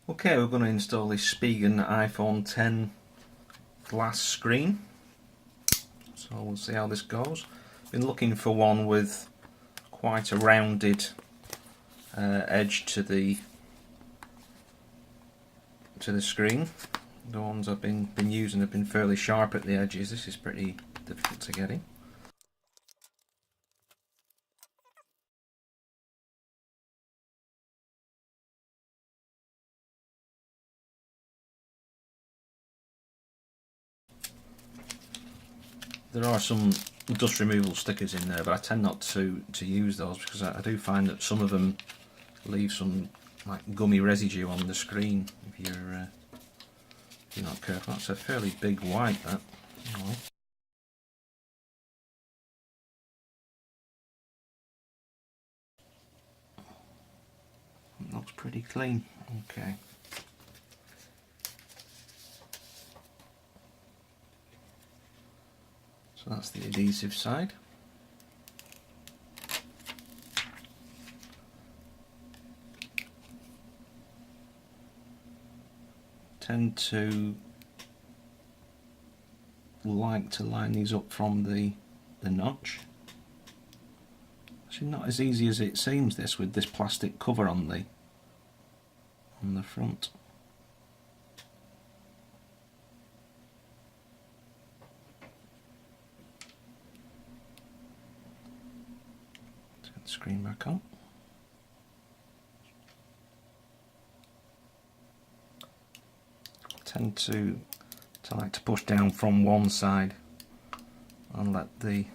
Okay, we're going to install this Spigen iPhone 10 glass screen. So we'll see how this goes. Been looking for one with quite a rounded edge to the screen. The ones I've been using have been fairly sharp at the edges. This is pretty difficult to get in. There are some dust removal stickers in there, but I tend not to use those because I do find that some of them leave some like gummy residue on the screen if you're not careful. That's a fairly big white, that. Oh. It looks pretty clean. Okay. So that's the adhesive side. Tend to like to line these up from the notch. Actually, not as easy as it seems, this, with this plastic cover on the front. Get the screen back on. Tend to like to push down from one side and let the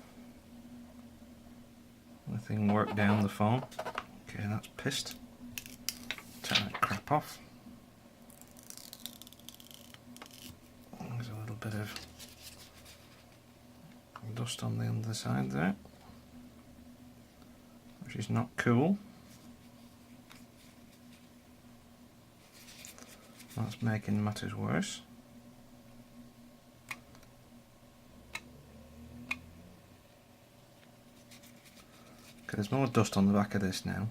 thing work down the phone. Okay, that's pissed. Take that crap off. There's a little bit of dust on the underside there, which is not cool. That's making matters worse. Okay, there's more dust on the back of this now.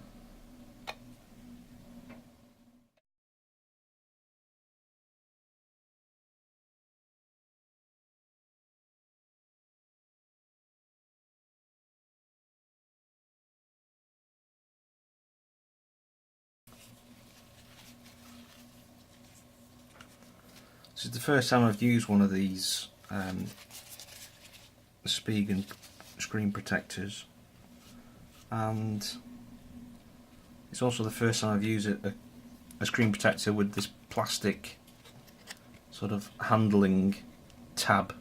This is the first time I've used one of these Spigen screen protectors, and it's also the first time I've used a screen protector with this plastic sort of handling tab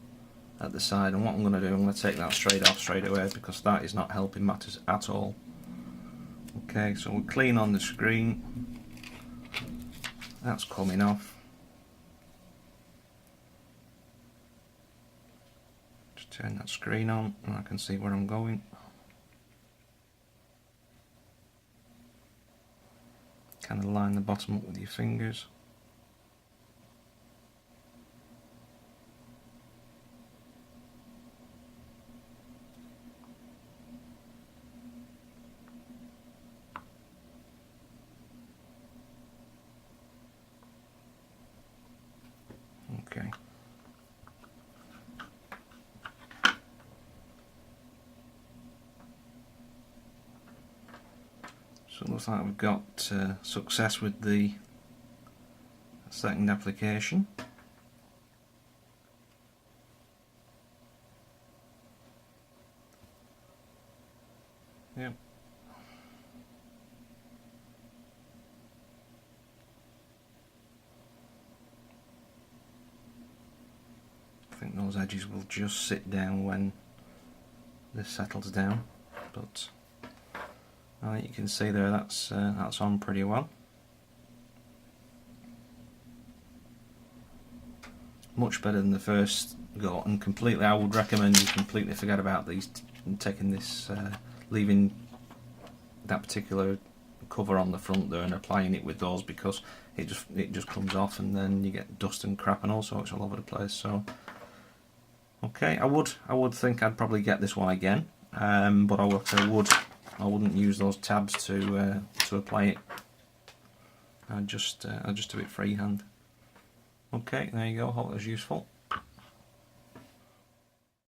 at the side. And what I'm going to do, I'm going to take that straight off straight away because that is not helping matters at all. Okay, so we're clean on the screen. That's coming off. Just turn that screen on and I can see where I'm going. Kind of line the bottom up with your fingers. Okay. So it looks like we've got success with the second application. Yep. I think those edges will just sit down when this settles down, but you can see there that's on pretty well. Much better than the first go, and completely, I would recommend you completely forget about these and taking this, leaving that particular cover on the front there and applying it with those, because it just comes off and then you get dust and crap and all sorts all over the place. So okay, I would think I'd probably get this one again, but I wouldn't use those tabs to apply it I just do it freehand. Okay, there you go, hope that was useful.